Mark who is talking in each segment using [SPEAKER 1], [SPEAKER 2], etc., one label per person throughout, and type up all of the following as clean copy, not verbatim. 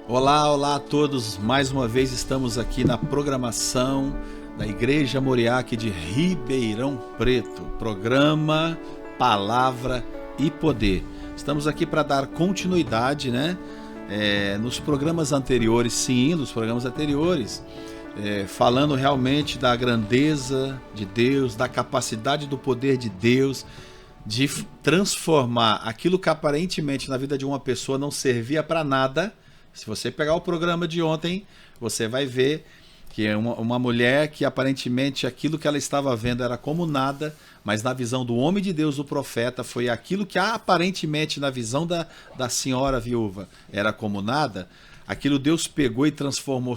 [SPEAKER 1] Olá, olá a todos. Mais uma vez estamos aqui na programação da Igreja Moriá aqui de Ribeirão Preto. Programa Palavra e Poder. Estamos aqui para dar continuidade, nos programas anteriores, falando realmente da grandeza de Deus, da capacidade do poder de Deus de transformar aquilo que aparentemente na vida de uma pessoa não servia para nada. Se você pegar o programa de ontem, você vai ver que é uma mulher que aparentemente aquilo que ela estava vendo era como nada, mas na visão do homem de Deus, o profeta, foi aquilo que aparentemente na visão da senhora viúva era como nada. Aquilo Deus pegou e transformou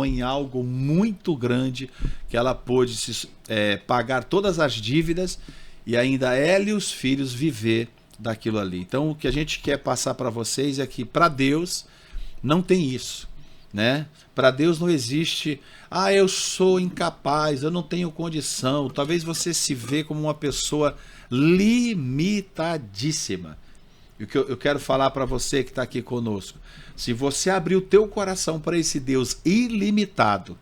[SPEAKER 1] em algo muito grande, que ela pôde pagar todas as dívidas e ainda ela e os filhos viver daquilo ali. Então o que a gente quer passar para vocês é que para Deus não tem isso, Para Deus não existe, eu sou incapaz, eu não tenho condição. Talvez você se vê como uma pessoa limitadíssima. E o que eu quero falar para você que está aqui conosco, se você abrir o teu coração para esse Deus ilimitado,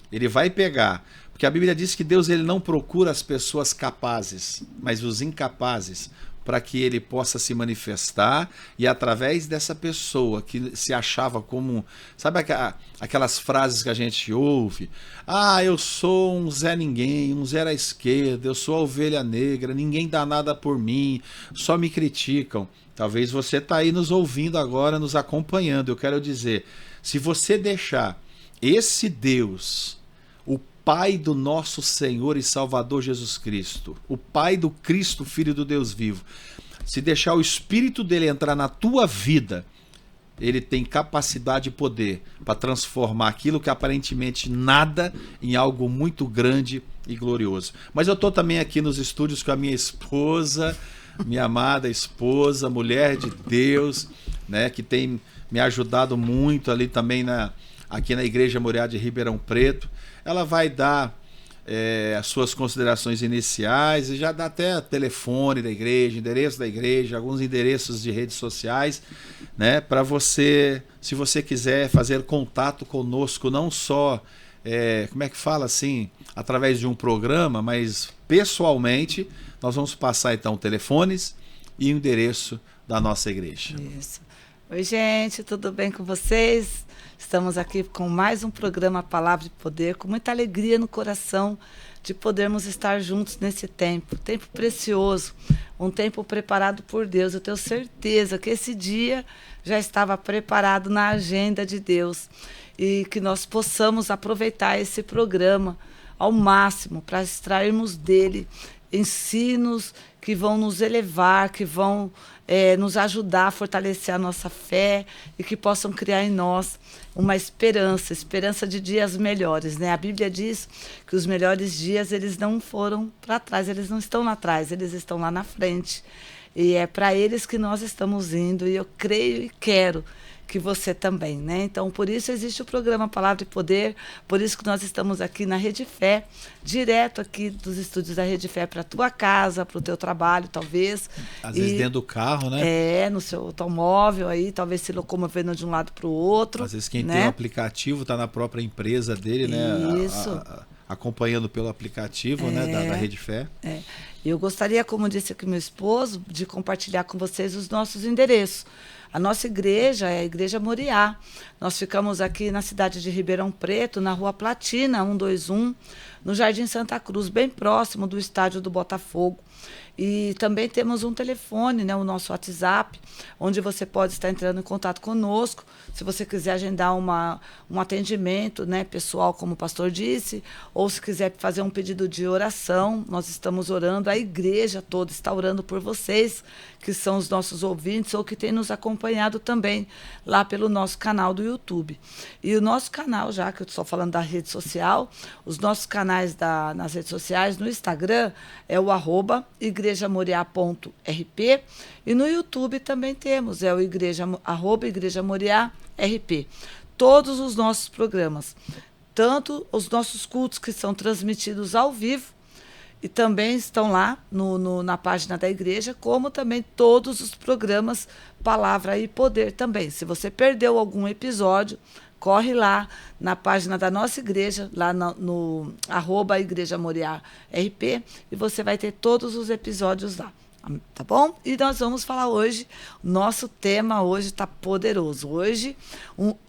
[SPEAKER 1] Ele vai pegar, porque a Bíblia diz que Deus ele não procura as pessoas capazes, mas os incapazes, para que ele possa se manifestar e através dessa pessoa que se achava como, sabe aquelas frases que a gente ouve? Eu sou um Zé Ninguém, um zero à esquerda, eu sou a ovelha negra, ninguém dá nada por mim, só me criticam. Talvez você está aí nos ouvindo agora, nos acompanhando. Eu quero dizer, se você deixar esse Deus, o Pai do nosso Senhor e Salvador Jesus Cristo, o Pai do Cristo, Filho do Deus vivo, se deixar o Espírito dele entrar na tua vida, ele tem capacidade e poder para transformar aquilo que aparentemente nada em algo muito grande e glorioso. Mas eu estou também aqui nos estúdios com a minha esposa, minha amada esposa, mulher de Deus, que tem me ajudado muito ali também aqui na Igreja Moriá de Ribeirão Preto. Ela vai dar as suas considerações iniciais e já dá até telefone da igreja, endereço da igreja, alguns endereços de redes sociais, para você, se você quiser fazer contato conosco, não só, como é que fala assim, através de um programa, mas pessoalmente. Nós vamos passar então telefones e o endereço da nossa igreja.
[SPEAKER 2] Isso. Oi, gente, tudo bem com vocês? Estamos aqui com mais um programa Palavra de Poder, com muita alegria no coração de podermos estar juntos nesse tempo precioso, um tempo preparado por Deus. Eu tenho certeza que esse dia já estava preparado na agenda de Deus e que nós possamos aproveitar esse programa ao máximo para extrairmos dele ensinos que vão nos elevar, que vão nos ajudar a fortalecer a nossa fé e que possam criar em nós uma esperança de dias melhores, A Bíblia diz que os melhores dias eles não foram para trás, eles não estão lá atrás, eles estão lá na frente. E é para eles que nós estamos indo e eu creio e quero que você também, Então, por isso existe o programa Palavra de Poder, por isso que nós estamos aqui na Rede Fé, direto aqui dos estúdios da Rede Fé para a tua casa, para o teu trabalho, talvez.
[SPEAKER 1] Às vezes dentro do carro,
[SPEAKER 2] no seu automóvel aí, talvez se locomovendo de um lado para o outro.
[SPEAKER 1] Às vezes quem tem o aplicativo está na própria empresa dele,
[SPEAKER 2] Isso.
[SPEAKER 1] Acompanhando pelo aplicativo, da Rede Fé.
[SPEAKER 2] Eu gostaria, como disse aqui meu esposo, de compartilhar com vocês os nossos endereços. A nossa igreja é a Igreja Moriá. Nós ficamos aqui na cidade de Ribeirão Preto, na Rua Platina, 121, no Jardim Santa Cruz, bem próximo do estádio do Botafogo. E também temos um telefone, o nosso WhatsApp, onde você pode estar entrando em contato conosco, se você quiser agendar um atendimento, pessoal, como o pastor disse, ou se quiser fazer um pedido de oração, nós estamos orando, a igreja toda está orando por vocês, que são os nossos ouvintes, ou que têm nos acompanhado também lá pelo nosso canal do YouTube. E o nosso canal, já que eu estou falando da rede social, os nossos canais nas redes sociais, no Instagram, é o @igrejamoriá.rp, e no YouTube também temos, é o @igrejamoriá.rp. Todos os nossos programas, tanto os nossos cultos que são transmitidos ao vivo, E também estão lá na página da igreja, como também todos os programas Palavra e Poder também. Se você perdeu algum episódio, corre lá na página da nossa igreja, lá no @Igreja Moriá RP, e você vai ter todos os episódios lá. Tá bom? E nós vamos falar hoje, nosso tema hoje está poderoso. Hoje,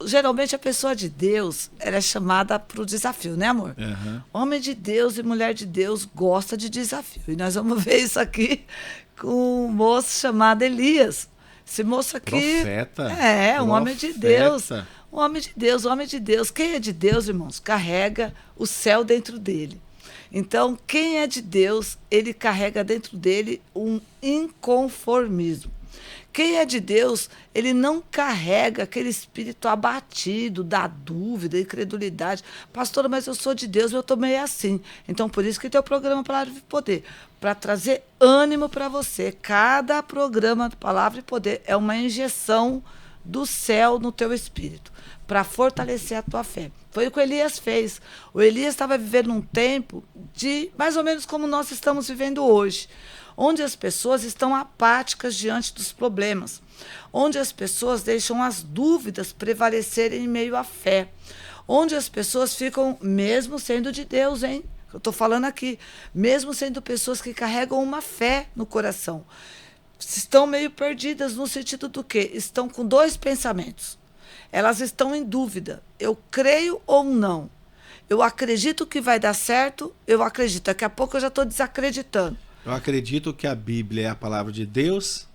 [SPEAKER 2] geralmente a pessoa de Deus, ela é chamada para o desafio, né, amor?
[SPEAKER 1] Uhum.
[SPEAKER 2] Homem de Deus e mulher de Deus gosta de desafio. E nós vamos ver isso aqui com um moço chamado Elias. Esse moço aqui
[SPEAKER 1] Profeta.
[SPEAKER 2] um homem de Deus. Um homem de Deus, um homem de Deus. Quem é de Deus, irmãos, carrega o céu dentro dele. Então, quem é de Deus, ele carrega dentro dele um inconformismo. Quem é de Deus, ele não carrega aquele espírito abatido da dúvida, incredulidade. Pastora, mas eu sou de Deus, eu tô meio assim. Então, por isso que tem o programa Palavra e Poder, para trazer ânimo para você. Cada programa Palavra e Poder é uma injeção do céu no teu espírito, para fortalecer a tua fé. Foi o que o Elias fez. O Elias estava vivendo um tempo de mais ou menos como nós estamos vivendo hoje, onde as pessoas estão apáticas diante dos problemas, onde as pessoas deixam as dúvidas prevalecerem em meio à fé, onde as pessoas ficam, mesmo sendo de Deus, hein? Eu estou falando aqui, mesmo sendo pessoas que carregam uma fé no coração, estão meio perdidas no sentido do quê? Estão com dois pensamentos. Elas estão em dúvida. Eu creio ou não? Eu acredito que vai dar certo, eu acredito. Daqui a pouco eu já estou desacreditando.
[SPEAKER 1] Eu acredito que a Bíblia é a palavra de Deus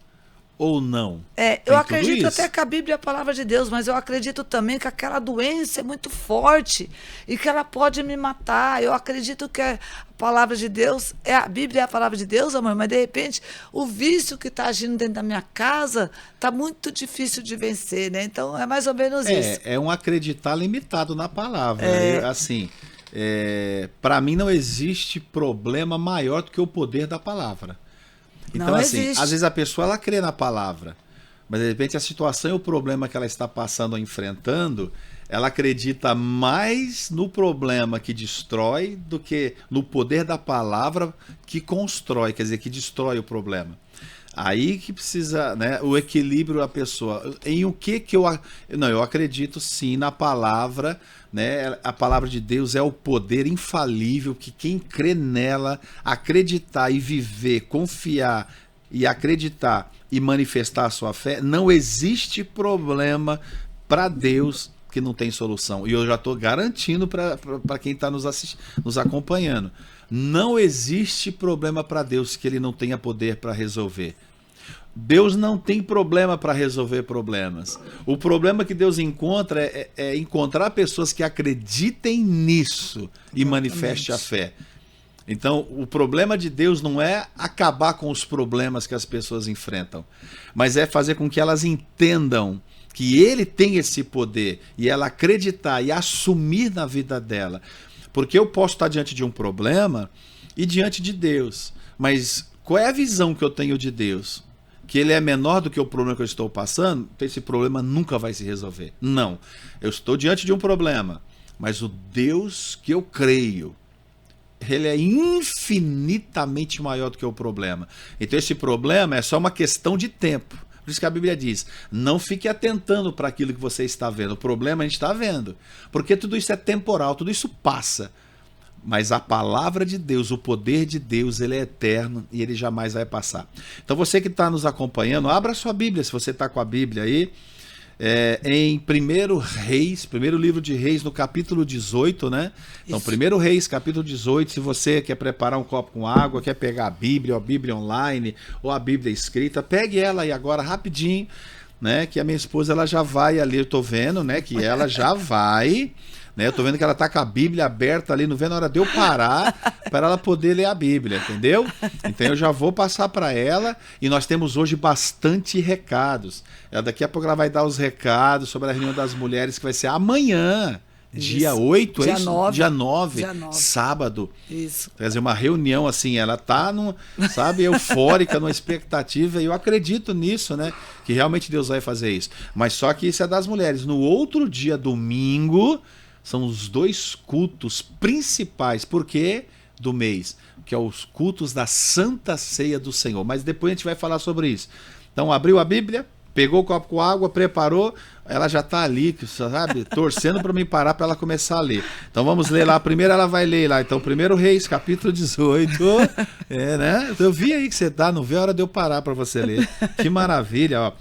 [SPEAKER 1] ou não?
[SPEAKER 2] Eu acredito até que a Bíblia é a palavra de Deus, mas eu acredito também que aquela doença é muito forte e que ela pode me matar. Eu acredito que a palavra de Deus, a Bíblia é a palavra de Deus, amor, mas de repente o vício que está agindo dentro da minha casa está muito difícil de vencer, né? Então é mais ou menos isso.
[SPEAKER 1] É um acreditar limitado na palavra. Para mim não existe problema maior do que o poder da palavra. Então,
[SPEAKER 2] não
[SPEAKER 1] assim,
[SPEAKER 2] existe.
[SPEAKER 1] às vezes a pessoa ela crê na palavra, mas de repente a situação e o problema que ela está passando ou enfrentando, ela acredita mais no problema que destrói do que no poder da palavra que constrói, quer dizer, que destrói o problema. Aí que precisa, né, o equilíbrio da pessoa. Em o que eu... Não, eu acredito sim na palavra, né? A palavra de Deus é o poder infalível que quem crê nela, acreditar e viver, confiar e acreditar e manifestar a sua fé, não existe problema para Deus que não tem solução. E eu já estou garantindo para quem está nos acompanhando. Não existe problema para Deus que ele não tenha poder para resolver. Deus não tem problema para resolver problemas. O problema que Deus encontra é encontrar pessoas que acreditem nisso e manifestem a fé. Então, o problema de Deus não é acabar com os problemas que as pessoas enfrentam, mas é fazer com que elas entendam que Ele tem esse poder e ela acreditar e assumir na vida dela. Porque eu posso estar diante de um problema e diante de Deus, mas qual é a visão que eu tenho de Deus? Que ele é menor do que o problema que eu estou passando? Então esse problema nunca vai se resolver. Não. Eu estou diante de um problema, mas o Deus que eu creio, ele é infinitamente maior do que o problema. Então esse problema é só uma questão de tempo. Por isso que a Bíblia diz, não fique atentando para aquilo que você está vendo. O problema a gente está vendo. Porque tudo isso é temporal, tudo isso passa. Mas a palavra de Deus, o poder de Deus, ele é eterno e ele jamais vai passar. Então você que está nos acompanhando, abra sua Bíblia, se você está com a Bíblia aí, em 1 Reis, primeiro livro de Reis, no capítulo 18, né? Então, 1 Reis, capítulo 18, se você quer preparar um copo com água, quer pegar a Bíblia, ou a Bíblia online, ou a Bíblia escrita, pegue ela aí agora rapidinho, né? Que a minha esposa, ela já vai ali, eu tô vendo, né? Que ela já vai... Eu tô vendo que ela tá com a Bíblia aberta ali, não vendo a hora de eu parar para ela poder ler a Bíblia, entendeu? Então eu já vou passar para ela e nós temos hoje bastante recados. Daqui a pouco ela vai dar os recados sobre a reunião das mulheres que vai ser amanhã, dia 8,
[SPEAKER 2] dia
[SPEAKER 1] é isso?
[SPEAKER 2] 9.
[SPEAKER 1] Dia 9, sábado.
[SPEAKER 2] Isso.
[SPEAKER 1] Quer dizer, uma reunião assim, ela tá, sabe, eufórica, numa expectativa, e eu acredito nisso, né? Que realmente Deus vai fazer isso. Mas só que isso é das mulheres. No outro dia, domingo... São os 2 cultos principais. Por quê? Do mês. que é os cultos da Santa Ceia do Senhor. Mas depois a gente vai falar sobre isso. Então, abriu a Bíblia, pegou o copo com água, preparou, ela já está ali, sabe, torcendo para mim parar para ela começar a ler. Então vamos ler lá, primeiro ela vai ler lá, então 1 Reis, capítulo 18, né? Eu vi aí que você tá, não vê a hora de eu parar para você ler. Que maravilha, ó.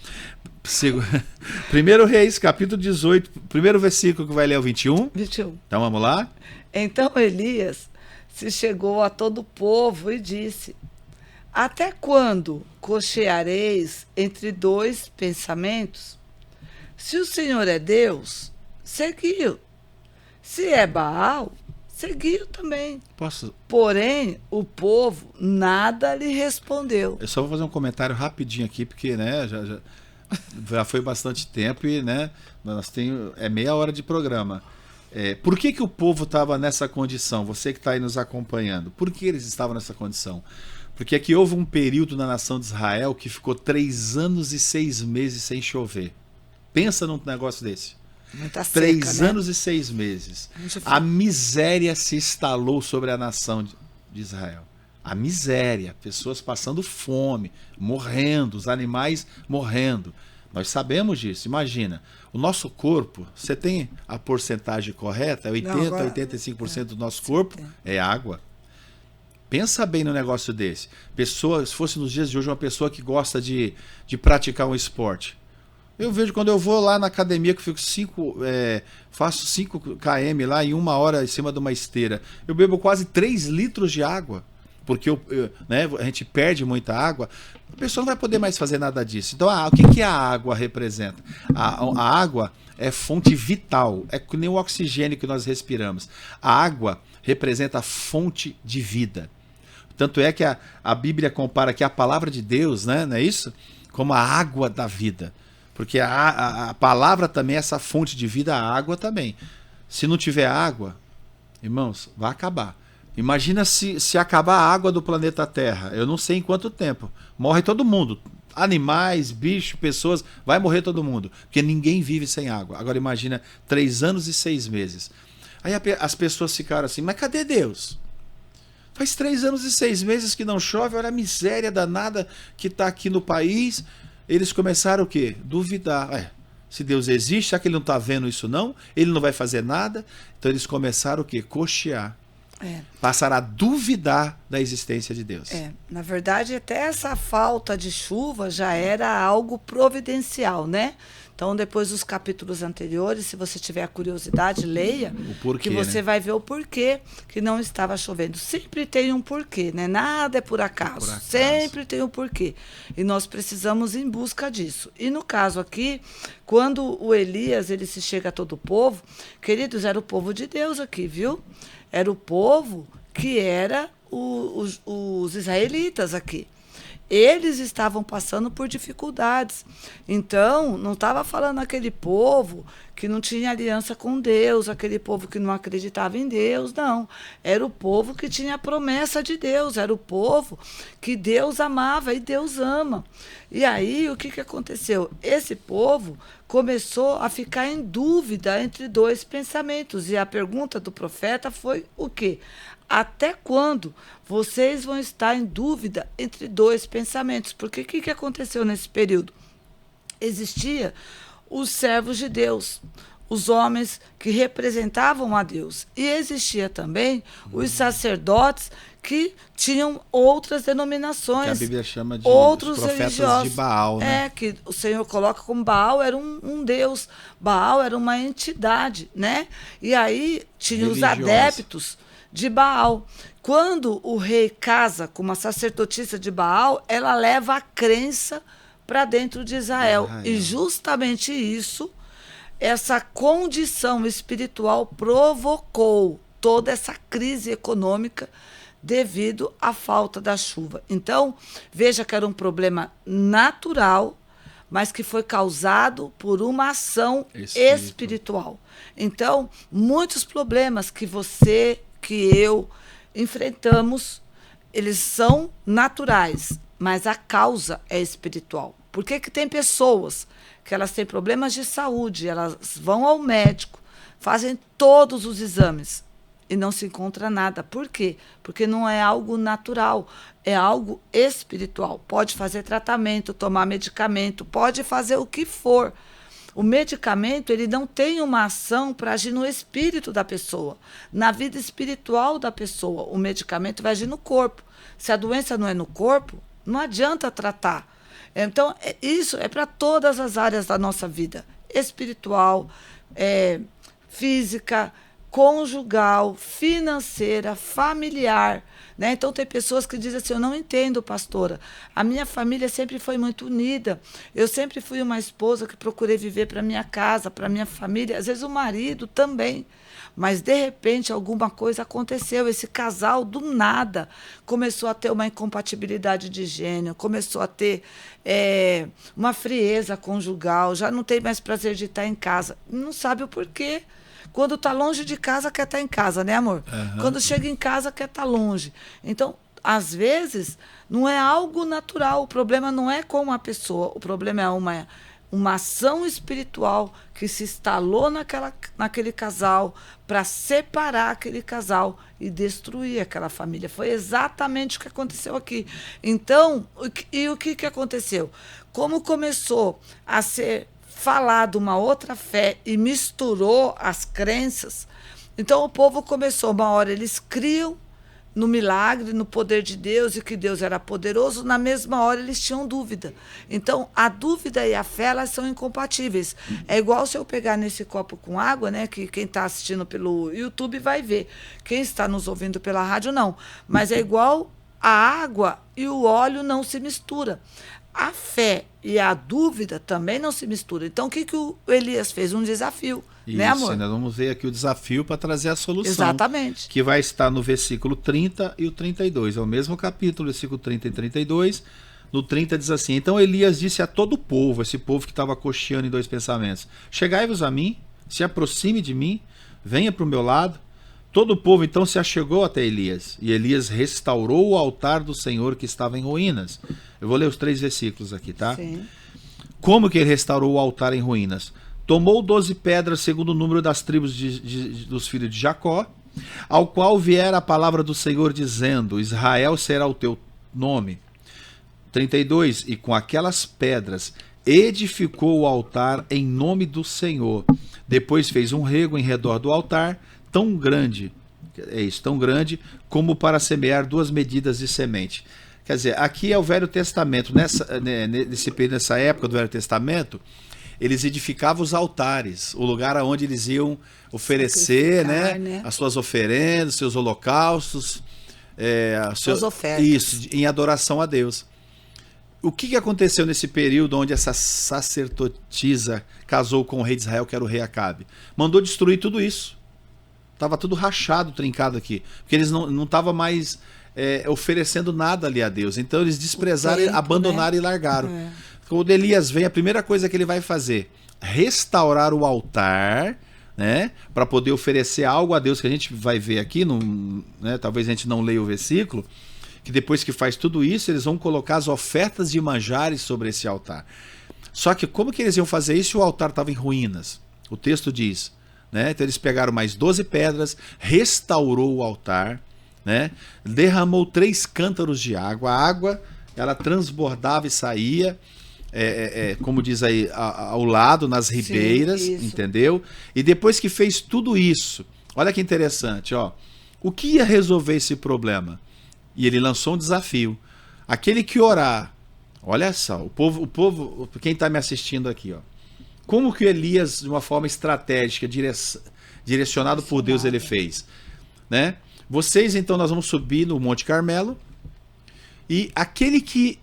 [SPEAKER 1] 1 Reis, capítulo 18, primeiro versículo que vai ler é o 21.
[SPEAKER 2] 21.
[SPEAKER 1] Então vamos lá.
[SPEAKER 2] Então Elias se chegou a todo o povo e disse: até quando cocheareis entre dois pensamentos? Se o Senhor é Deus, seguiu. Se é Baal, seguiu também.
[SPEAKER 1] Posso?
[SPEAKER 2] Porém, o povo nada lhe respondeu.
[SPEAKER 1] Eu só vou fazer um comentário rapidinho aqui, porque né, já foi bastante tempo e né, nós temos meia hora de programa. Por que o povo estava nessa condição? Você que está aí nos acompanhando. Por que eles estavam nessa condição? Porque aqui houve um período na nação de Israel que ficou 3 anos e 6 meses sem chover. Pensa num negócio desse.
[SPEAKER 2] Muita seca,
[SPEAKER 1] 3
[SPEAKER 2] né?
[SPEAKER 1] anos e 6 meses. A miséria se instalou sobre a nação de Israel. A miséria, pessoas passando fome, morrendo, os animais morrendo. Nós sabemos disso. Imagina, o nosso corpo, você tem a porcentagem correta, 80%, 85% do nosso corpo é água. Pensa bem no negócio desse. Pessoa, se fosse nos dias de hoje, uma pessoa que gosta de praticar um esporte. Eu vejo quando eu vou lá na academia, que eu fico faço 5 km lá em 1 hora em cima de uma esteira. Eu bebo quase 3 litros de água, porque né, a gente perde muita água. A pessoa não vai poder mais fazer nada disso. Então, o que a água representa? A água é fonte vital, é que nem o oxigênio que nós respiramos. A água representa a fonte de vida. Tanto é que a Bíblia compara aqui a palavra de Deus, né, não é isso? Como a água da vida. Porque a palavra também é essa fonte de vida, a água também. Se não tiver água, irmãos, vai acabar. Imagina se acabar a água do planeta Terra. Eu não sei em quanto tempo. Morre todo mundo. Animais, bichos, pessoas, vai morrer todo mundo. Porque ninguém vive sem água. Agora imagina 3 anos e 6 meses. Aí as pessoas ficaram assim, mas cadê Deus? Faz 3 anos e 6 meses que não chove, olha a miséria danada que está aqui no país. Eles começaram o quê? Duvidar. Se Deus existe, será que ele não está vendo isso não? Ele não vai fazer nada? Então eles começaram o quê? Cochear. Passaram a duvidar da existência de Deus.
[SPEAKER 2] Na verdade, até essa falta de chuva já era algo providencial, né? Então, depois dos capítulos anteriores, se você tiver a curiosidade, leia,
[SPEAKER 1] o porquê,
[SPEAKER 2] que você vai ver o porquê que não estava chovendo. Sempre tem um porquê, né? Nada é por acaso. Sempre tem um porquê. E nós precisamos ir em busca disso. E no caso aqui, quando o Elias ele se chega a todo o povo, queridos, era o povo de Deus aqui, viu? Era o povo que era os israelitas aqui. Eles estavam passando por dificuldades. Então, não estava falando aquele povo que não tinha aliança com Deus, aquele povo que não acreditava em Deus, não. Era o povo que tinha a promessa de Deus, era o povo que Deus amava e Deus ama. E aí, o que aconteceu? Esse povo começou a ficar em dúvida entre 2 pensamentos. E a pergunta do profeta foi o quê? Até quando vocês vão estar em dúvida entre 2 pensamentos? Porque o que aconteceu nesse período? Existia os servos de Deus, os homens que representavam a Deus. E existia também os sacerdotes que tinham outras denominações. Que
[SPEAKER 1] a Bíblia chama de
[SPEAKER 2] outros
[SPEAKER 1] profetas
[SPEAKER 2] religiosos.
[SPEAKER 1] De Baal, né?
[SPEAKER 2] Que o Senhor coloca como Baal era um deus. Baal era uma entidade, né? E aí tinha os adeptos de Baal. Quando o rei casa com uma sacerdotisa de Baal, ela leva a crença para dentro de Israel. E justamente isso, essa condição espiritual provocou toda essa crise econômica devido à falta da chuva. Então, veja que era um problema natural, mas que foi causado por uma ação espiritual. Então, muitos problemas que você, que eu enfrentamos, eles são naturais, mas a causa é espiritual. Por que tem pessoas que elas têm problemas de saúde, elas vão ao médico, fazem todos os exames e não se encontra nada. Por quê? Porque não é algo natural, é algo espiritual. Pode fazer tratamento, tomar medicamento, pode fazer o que for. O medicamento, ele não tem uma ação para agir no espírito da pessoa, na vida espiritual da pessoa. O medicamento vai agir no corpo. Se a doença não é no corpo, não adianta tratar. Então, isso é para todas as áreas da nossa vida. Espiritual, física, conjugal, financeira, familiar. Né? Então, tem pessoas que dizem assim, eu não entendo, pastora. A minha família sempre foi muito unida. Eu sempre fui uma esposa que procurei viver para minha casa, para minha família. Às vezes o marido também. Mas, de repente, alguma coisa aconteceu. Esse casal, do nada, começou a ter uma incompatibilidade de gênero, começou a ter uma frieza conjugal, já não tem mais prazer de estar em casa. Não sabe o porquê. Quando está longe de casa, quer estar em casa, né, amor?
[SPEAKER 1] Uhum.
[SPEAKER 2] Quando chega em casa, quer estar longe. Então, às vezes, não é algo natural. O problema não é com a pessoa. O problema é uma ação espiritual que se instalou naquele casal para separar aquele casal e destruir aquela família. Foi exatamente o que aconteceu aqui. Então, o que aconteceu? Como começou a ser falado uma outra fé e misturou as crenças, então o povo começou, uma hora eles criam no milagre, no poder de Deus e que Deus era poderoso, na mesma hora eles tinham dúvida. Então a dúvida e a fé, elas são incompatíveis. É igual se eu pegar nesse copo com água, né, que quem está assistindo pelo YouTube vai ver, quem está nos ouvindo pela rádio não, mas é igual a água e o óleo não se mistura. A fé e a dúvida também não se misturam. Então, o que o Elias fez? Um desafio,
[SPEAKER 1] isso,
[SPEAKER 2] né, amor?
[SPEAKER 1] Nós vamos ver aqui o desafio para trazer a solução.
[SPEAKER 2] Exatamente.
[SPEAKER 1] Que vai estar no versículo 30 e o 32. É o mesmo capítulo, versículo 30 e 32. No 30 diz assim, então Elias disse a todo o povo, esse povo que estava cocheando em dois pensamentos, chegai-vos a mim, se aproxime de mim, venha para o meu lado. Todo o povo então se achegou até Elias, e Elias restaurou o altar do Senhor que estava em ruínas. Eu vou ler os 3 versículos aqui, tá?
[SPEAKER 2] Sim.
[SPEAKER 1] Como que ele restaurou o altar em ruínas? Tomou 12 pedras segundo o número das tribos dos filhos de Jacó, ao qual viera a palavra do Senhor dizendo, Israel será o teu nome. 32, e com aquelas pedras edificou o altar em nome do Senhor. Depois fez um rego em redor do altar, tão grande como para semear 2 medidas de semente. Quer dizer, aqui é o Velho Testamento. Nessa época do Velho Testamento, eles edificavam os altares, o lugar onde eles iam oferecer, né, as suas oferendas, seus holocaustos,
[SPEAKER 2] suas ofertas.
[SPEAKER 1] Isso, em adoração a Deus. O que aconteceu nesse período onde essa sacerdotisa casou com o rei de Israel, que era o rei Acabe? Mandou destruir tudo isso. Estava tudo rachado, trincado aqui. Porque eles não estavam mais oferecendo nada ali a Deus. Então eles desprezaram, tempo, abandonaram, né? E largaram. Quando Elias vem, a primeira coisa que ele vai fazer, restaurar o altar, né, para poder oferecer algo a Deus, que a gente vai ver aqui, né, talvez a gente não leia o versículo, que depois que faz tudo isso, eles vão colocar as ofertas de manjares sobre esse altar. Só que como que eles iam fazer isso se o altar estava em ruínas? O texto diz, né? Então eles pegaram mais 12 pedras, restaurou o altar, né? Derramou 3 cântaros de água. A água, ela transbordava e saía, como diz aí, ao lado, nas ribeiras. Sim, entendeu? E depois que fez tudo isso, olha que interessante, ó, o que ia resolver esse problema? E ele lançou um desafio. Aquele que orar, olha só, o povo, quem está me assistindo aqui, ó, como que Elias, de uma forma estratégica, direcionado por Deus, ele fez, né? Vocês, então, nós vamos subir no Monte Carmelo, e aquele que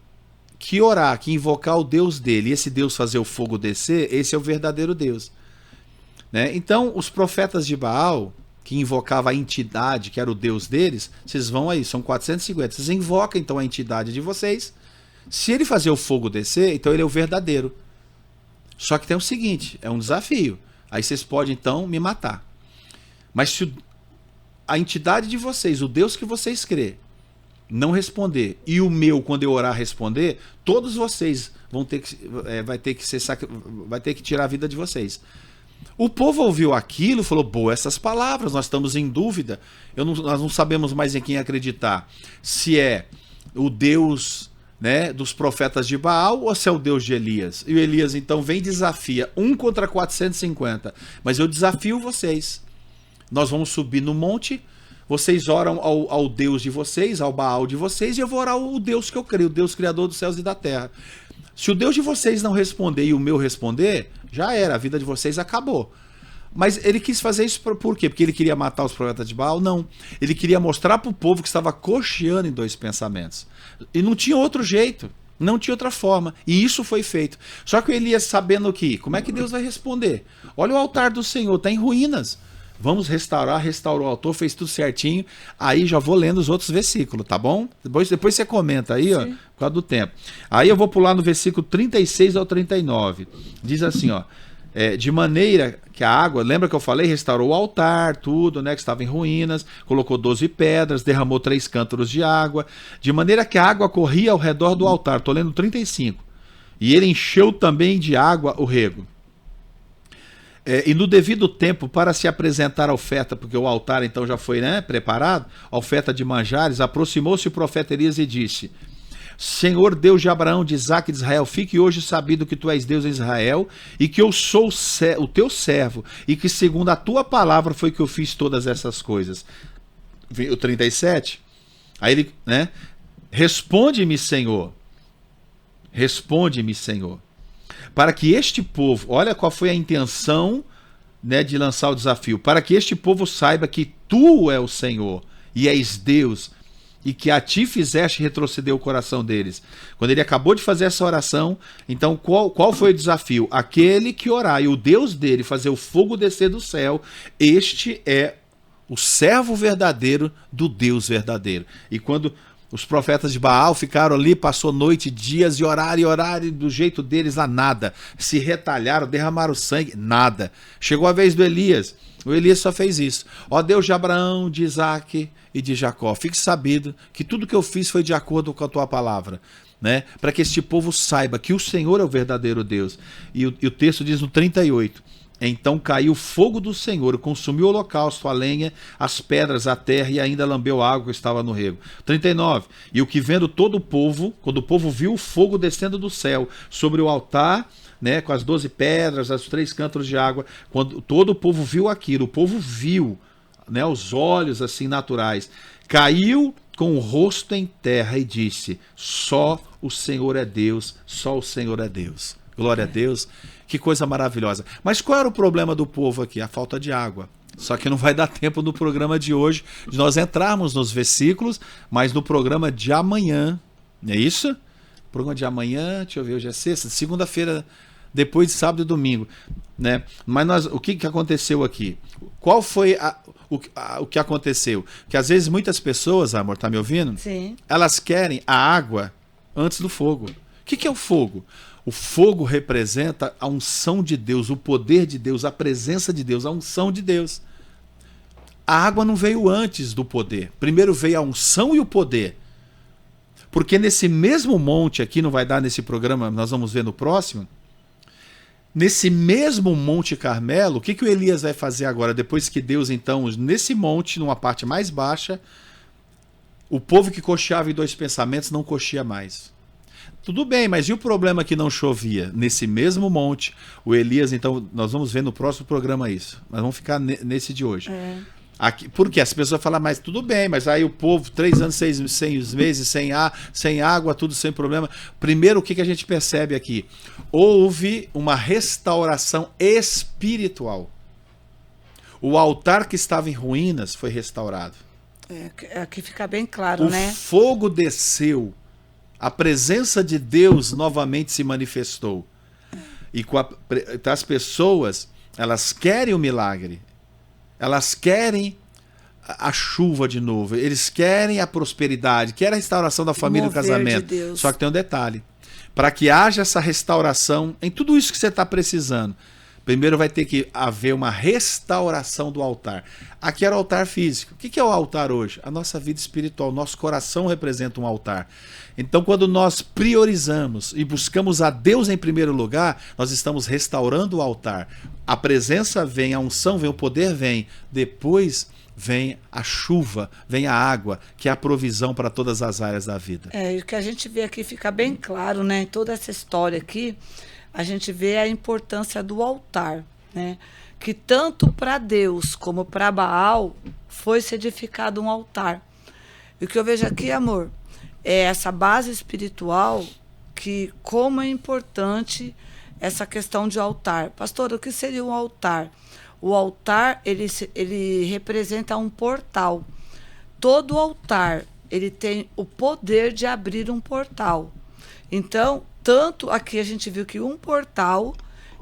[SPEAKER 1] orar, que invocar o Deus dele, e esse Deus fazer o fogo descer, esse é o verdadeiro Deus, né? Então, os profetas de Baal, que invocava a entidade, que era o Deus deles, vocês vão aí, são 450, vocês invocam então a entidade de vocês. Se ele fazer o fogo descer, então ele é o verdadeiro. Só que tem o seguinte, é um desafio. Aí vocês podem então me matar. Mas se a entidade de vocês, o Deus que vocês crê, não responder, e o meu, quando eu orar, responder, todos vocês vão ter que, vai ter que tirar a vida de vocês. O povo ouviu aquilo e falou, boa essas palavras, nós estamos em dúvida, nós não sabemos mais em quem acreditar. Se é o Deus, né, dos profetas de Baal ou se é o Deus de Elias. E o Elias então vem e desafia, 1 contra 450. Mas eu desafio vocês. Nós vamos subir no monte, vocês oram ao Deus de vocês, ao Baal de vocês, e eu vou orar ao Deus que eu creio, o Deus criador dos céus e da terra. Se o Deus de vocês não responder e o meu responder, já era, a vida de vocês acabou. Mas ele quis fazer isso por quê? Porque ele queria matar os profetas de Baal? Não. Ele queria mostrar para o povo que estava cocheando em dois pensamentos. E não tinha outro jeito, não tinha outra forma. E isso foi feito. Só que o Elias, sabendo que, como é que Deus vai responder? Olha o altar do Senhor, está em ruínas. Vamos restaurar, restaurou o altar, fez tudo certinho. Aí já vou lendo os outros versículos, tá bom? Depois você comenta aí, ó, por causa do tempo. Aí eu vou pular no versículo 36 ao 39. Diz assim, ó. De maneira que a água, lembra que eu falei, restaurou o altar, tudo, né, que estava em ruínas, colocou 12 pedras, derramou 3 cântaros de água, de maneira que a água corria ao redor do altar, estou lendo 35, e ele encheu também de água o rego. E no devido tempo, para se apresentar a oferta, porque o altar então já foi, né, preparado, a oferta de manjares, aproximou-se o profeta Elias e disse: Senhor Deus de Abraão, de Isaque e de Israel, fique hoje sabido que tu és Deus em Israel e que eu sou o teu servo e que segundo a tua palavra foi que eu fiz todas essas coisas. O 37, aí ele, né, responde-me, Senhor, para que este povo, olha qual foi a intenção, né, de lançar o desafio, para que este povo saiba que tu é o Senhor e és Deus, e que a ti fizeste retroceder o coração deles. Quando ele acabou de fazer essa oração, então qual foi o desafio? Aquele que orar e o Deus dele fazer o fogo descer do céu, este é o servo verdadeiro do Deus verdadeiro. E quando os profetas de Baal ficaram ali, passou noite, dias e oraram do jeito deles lá, nada. Se retalharam, derramaram sangue, nada. Chegou a vez do Elias. O Elias só fez isso. Ó Deus de Abraão, de Isaque e de Jacó, fique sabido que tudo que eu fiz foi de acordo com a tua palavra, né? Para que este povo saiba que o Senhor é o verdadeiro Deus. E o texto diz no 38, então caiu fogo do Senhor, consumiu o holocausto, a lenha, as pedras, a terra e ainda lambeu a água que estava no rego. 39, e o que vendo todo o povo, quando o povo viu o fogo descendo do céu sobre o altar, né, com as 12 pedras, os 3 cântaros de água, quando todo o povo viu aquilo, o povo viu, né, os olhos assim naturais, caiu com o rosto em terra e disse: só o Senhor é Deus, só o Senhor é Deus. Glória a Deus, que coisa maravilhosa. Mas qual era o problema do povo aqui? A falta de água. Só que não vai dar tempo no programa de hoje de nós entrarmos nos versículos, mas no programa de amanhã, não é isso? Programa de amanhã, deixa eu ver, hoje é sexta, segunda-feira, depois de sábado e domingo, né? Mas o que aconteceu aqui? Qual foi o que aconteceu? Que às vezes muitas pessoas, amor, tá me ouvindo?
[SPEAKER 2] Sim.
[SPEAKER 1] Elas querem a água antes do fogo. O que é o fogo? O fogo representa a unção de Deus, o poder de Deus, a presença de Deus, a unção de Deus. A água não veio antes do poder. Primeiro veio a unção e o poder. Porque nesse mesmo monte aqui, não vai dar nesse programa, nós vamos ver no próximo, nesse mesmo Monte Carmelo, o que o Elias vai fazer agora? Depois que Deus, então, nesse monte, numa parte mais baixa, o povo que cocheava em dois pensamentos não cochea mais. Tudo bem, mas e o problema que não chovia? Nesse mesmo monte, o Elias, então, nós vamos ver no próximo programa isso. Nós vamos ficar nesse de hoje. Aqui, porque as pessoas falam, mas tudo bem, mas aí o povo, 3 anos, 6 meses, sem água, tudo sem problema. Primeiro, o que a gente percebe aqui? Houve uma restauração espiritual. O altar que estava em ruínas foi restaurado.
[SPEAKER 2] Aqui fica bem claro, né?
[SPEAKER 1] O fogo desceu. A presença de Deus novamente se manifestou. E as pessoas, elas querem o milagre. Elas querem a chuva de novo. Eles querem a prosperidade, querem a restauração da família e do casamento.
[SPEAKER 2] De
[SPEAKER 1] Só que tem um detalhe. Para que haja essa restauração em tudo isso que você está precisando, Primeiro vai ter que haver uma restauração do altar. Aqui era o altar físico. O que é o altar hoje? A nossa vida espiritual. Nosso coração representa um altar. Então, quando nós priorizamos e buscamos a Deus em primeiro lugar, nós estamos restaurando o altar. A presença vem, a unção vem, o poder vem. Depois vem a chuva, vem a água, que é a provisão para todas as áreas da vida.
[SPEAKER 2] E o que a gente vê aqui fica bem claro, né? Em toda essa história aqui, a gente vê a importância do altar, né? Que tanto para Deus como para Baal foi se edificado um altar. E o que eu vejo aqui, amor, é essa base espiritual, que como é importante essa questão de altar. Pastor, o que seria um altar? O altar, ele representa um portal. Todo altar, ele tem o poder de abrir um portal. Então, tanto aqui a gente viu que um portal,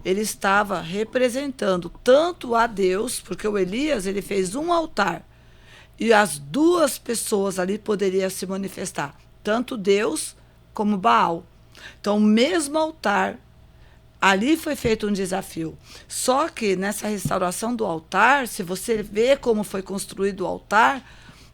[SPEAKER 2] ele estava representando tanto a Deus, porque o Elias, ele fez um altar, e as duas pessoas ali poderiam se manifestar, tanto Deus como Baal. Então, o mesmo altar, ali foi feito um desafio. Só que nessa restauração do altar, se você vê como foi construído o altar,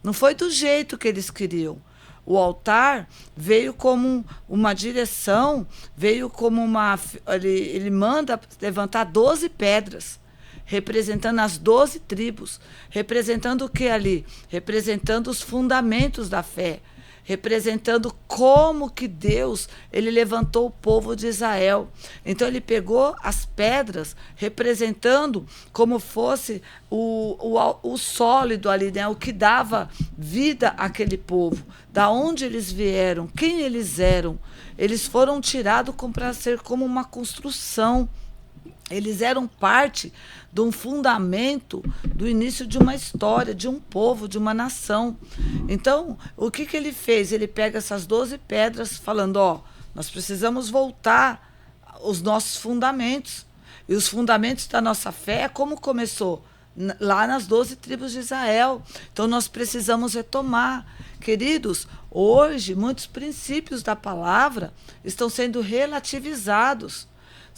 [SPEAKER 2] não foi do jeito que eles queriam. O altar veio como uma direção, veio como uma... Ele manda levantar 12 pedras, representando as 12 tribos. Representando o que ali? Representando os fundamentos da fé. Representando como que Deus, ele levantou o povo de Israel. Então ele pegou as pedras, representando como fosse o sólido ali, né? O que dava vida àquele povo. Da onde eles vieram, quem eles eram. Eles foram tirados para ser como uma construção. Eles eram parte de um fundamento do início de uma história, de um povo, de uma nação. Então, o que ele fez? Ele pega essas 12 pedras falando, nós precisamos voltar aos nossos fundamentos. E os fundamentos da nossa fé, como começou? Lá nas 12 tribos de Israel. Então, nós precisamos retomar. Queridos, hoje, muitos princípios da palavra estão sendo relativizados.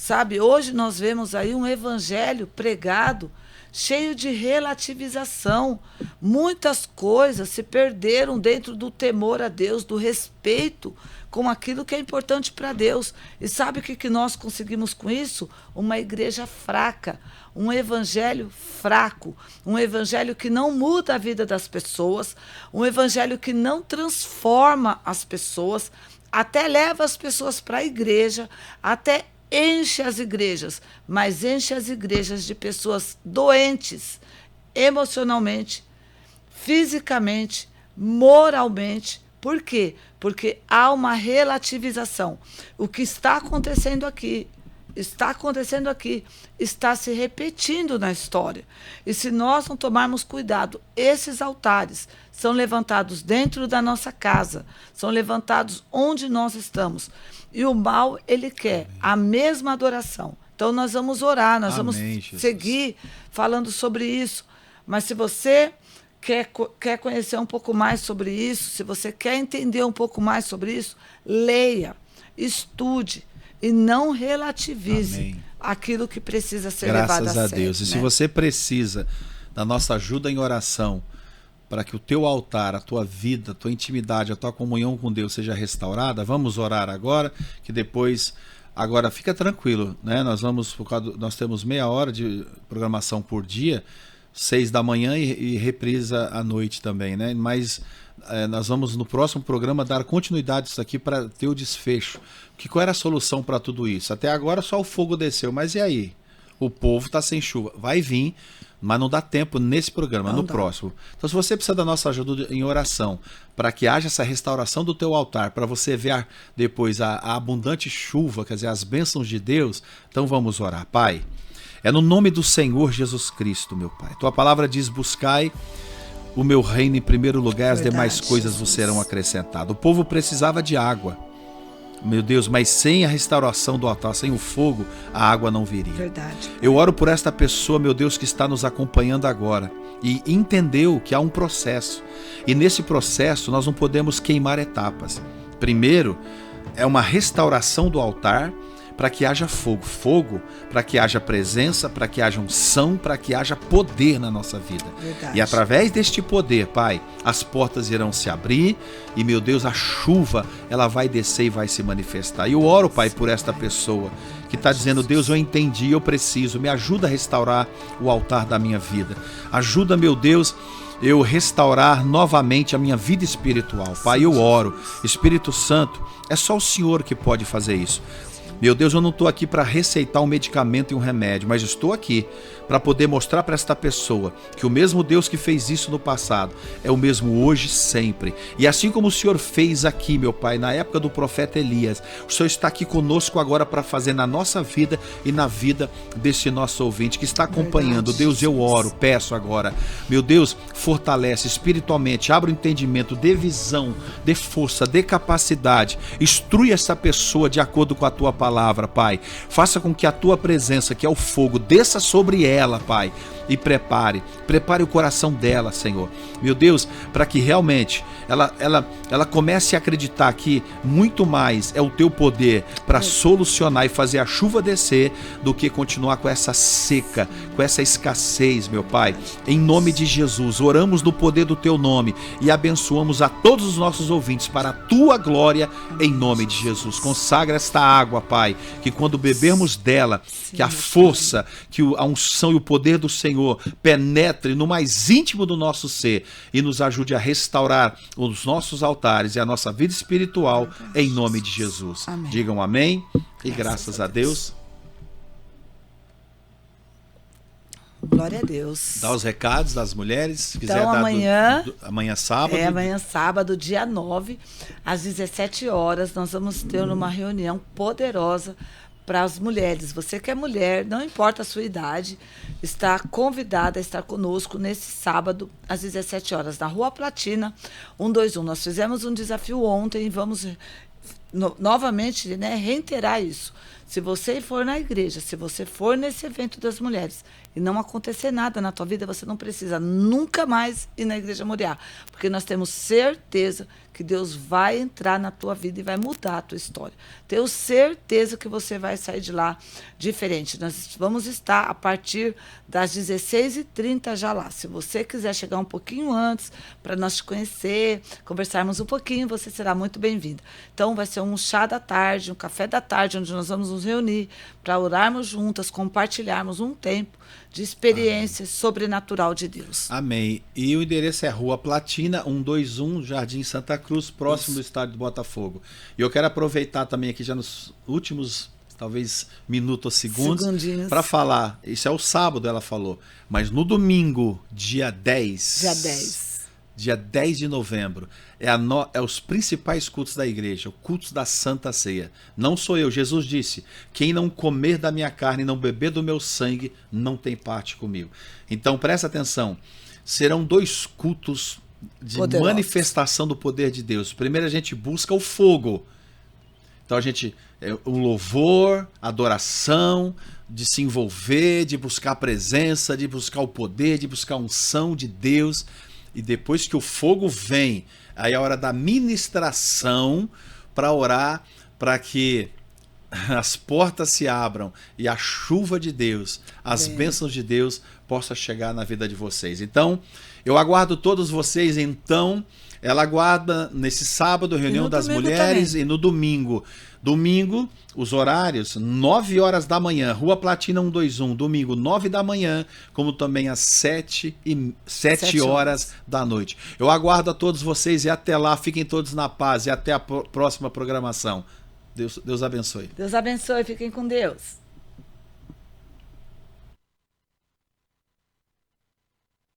[SPEAKER 2] Sabe, hoje nós vemos aí um evangelho pregado cheio de relativização. Muitas coisas se perderam dentro do temor a Deus, do respeito com aquilo que é importante para Deus. E sabe o que nós conseguimos com isso? Uma igreja fraca, um evangelho fraco, um evangelho que não muda a vida das pessoas, um evangelho que não transforma as pessoas, até leva as pessoas para a igreja, até enche as igrejas, mas enche as igrejas de pessoas doentes, emocionalmente, fisicamente, moralmente. Por quê? Porque há uma relativização. O que está acontecendo aqui, está se repetindo na história. E se nós não tomarmos cuidado, esses altares são levantados dentro da nossa casa, são levantados onde nós estamos. E o mal, ele quer a mesma adoração. Então, nós vamos orar, nós vamos seguir falando sobre isso. Mas se você quer conhecer um pouco mais sobre isso, se você quer entender um pouco mais sobre isso, leia, estude e não relativize aquilo que precisa ser levado a sério.
[SPEAKER 1] Graças a Deus. E se você precisa da nossa ajuda em oração, para que o teu altar, a tua vida, a tua intimidade, a tua comunhão com Deus seja restaurada, vamos orar agora, que depois... Agora, fica tranquilo, né? Nós temos meia hora de programação por dia, 6 da manhã e reprisa à noite também, né? Mas nós vamos no próximo programa dar continuidade a isso aqui para ter o desfecho. Qual era a solução para tudo isso? Até agora só o fogo desceu, mas e aí? O povo está sem chuva. Vai vir, mas não dá tempo nesse programa, no próximo. Então, se você precisa da nossa ajuda em oração, para que haja essa restauração do teu altar, para você ver depois a abundante chuva, quer dizer, as bênçãos de Deus, então vamos orar. Pai, é no nome do Senhor Jesus Cristo, meu Pai. Tua palavra diz, buscai o meu reino em primeiro lugar, as demais coisas vos serão acrescentadas. O povo precisava de água. Meu Deus, mas sem a restauração do altar, sem o fogo, a água não viria.
[SPEAKER 2] Verdade.
[SPEAKER 1] Eu oro por esta pessoa, meu Deus, que está nos acompanhando agora e entendeu que há um processo. E nesse processo nós não podemos queimar etapas. Primeiro, é uma restauração do altar, para que haja fogo. Fogo para que haja presença, para que haja unção, para que haja poder na nossa vida.
[SPEAKER 2] Verdade.
[SPEAKER 1] E através deste poder, Pai, as portas irão se abrir e, meu Deus, a chuva, ela vai descer e vai se manifestar. E eu oro, Pai, por esta pessoa que está dizendo: Deus, eu entendi, eu preciso, me ajuda a restaurar o altar da minha vida. Ajuda, meu Deus, eu restaurar novamente a minha vida espiritual. Pai, eu oro. Espírito Santo, é só o Senhor que pode fazer isso. Meu Deus, eu não estou aqui para receitar um medicamento e um remédio, mas estou aqui para poder mostrar para esta pessoa que o mesmo Deus que fez isso no passado é o mesmo hoje e sempre. E assim como o Senhor fez aqui, meu Pai, na época do profeta Elias, o Senhor está aqui conosco agora para fazer na nossa vida e na vida desse nosso ouvinte que está acompanhando. Deus, eu oro, peço agora, meu Deus, fortalece espiritualmente, abre o entendimento, dê visão, dê força, dê capacidade, instrui essa pessoa de acordo com a tua palavra, Pai. Faça com que a tua presença, que é o fogo, desça sobre ela, Pai, e prepare o coração dela, Senhor, meu Deus, para que realmente ela comece a acreditar que muito mais é o teu poder para solucionar e fazer a chuva descer do que continuar com essa seca, com essa escassez, meu Pai. Em nome de Jesus, oramos no poder do teu nome e abençoamos a todos os nossos ouvintes para a tua glória, em nome de Jesus. Consagra esta água, Pai, que quando bebermos dela, que a força, que a unção e o poder do Senhor penetre no mais íntimo do nosso ser e nos ajude a restaurar os nossos altares e a nossa vida espiritual, em nome de Jesus. Amém. Digam amém e graças a Deus.
[SPEAKER 2] Glória a Deus.
[SPEAKER 1] Dá os recados das mulheres, se quiser
[SPEAKER 2] então,
[SPEAKER 1] dar
[SPEAKER 2] amanhã
[SPEAKER 1] sábado.
[SPEAKER 2] Amanhã sábado, dia 9, às 17 horas, nós vamos ter uma reunião poderosa para as mulheres. Você que é mulher, não importa a sua idade, está convidada a estar conosco nesse sábado, às 17 horas, na Rua Platina, 121. Nós fizemos um desafio ontem e vamos novamente, reiterar isso. Se você for na igreja, se você for nesse evento das mulheres e não acontecer nada na tua vida, você não precisa nunca mais ir na Igreja Moriá, porque nós temos certeza que Deus vai entrar na tua vida e vai mudar a tua história. Tenho certeza que você vai sair de lá diferente. Nós vamos estar a partir das 16h30 já lá. Se você quiser chegar um pouquinho antes para nós te conhecer, conversarmos um pouquinho, você será muito bem-vinda. Então vai ser um chá da tarde, um café da tarde, onde nós vamos nos reunir para orarmos juntas, compartilharmos um tempo de experiência sobrenatural de Deus.
[SPEAKER 1] Amém. E o endereço é Rua Platina, 121, Jardim Santa Cruz, próximo do estádio do Botafogo. E eu quero aproveitar também aqui já nos últimos, talvez, minutos ou segundos, para falar. Isso é o sábado, ela falou. Mas no domingo, dia 10 de novembro, é os principais cultos da igreja, o culto da Santa Ceia. Não sou eu, Jesus disse: quem não comer da minha carne e não beber do meu sangue, não tem parte comigo. Então presta atenção, serão 2 cultos de manifestação do poder de Deus. Primeiro a gente busca o fogo. Então o louvor, a adoração, de se envolver, de buscar a presença, de buscar o poder, de buscar a unção de Deus. E depois que o fogo vem, aí é a hora da ministração para orar, para que as portas se abram e a chuva de Deus, as bênçãos de Deus possa chegar na vida de vocês. Então, eu aguardo todos vocês. Então, ela aguarda nesse sábado, reunião das mulheres, também. E no domingo. Domingo, os horários, 9 horas da manhã, Rua Platina 121, domingo, 9 da manhã, como também às 7 horas da noite. Eu aguardo a todos vocês e até lá, fiquem todos na paz e até a próxima programação. Deus abençoe.
[SPEAKER 2] Deus abençoe, fiquem com Deus.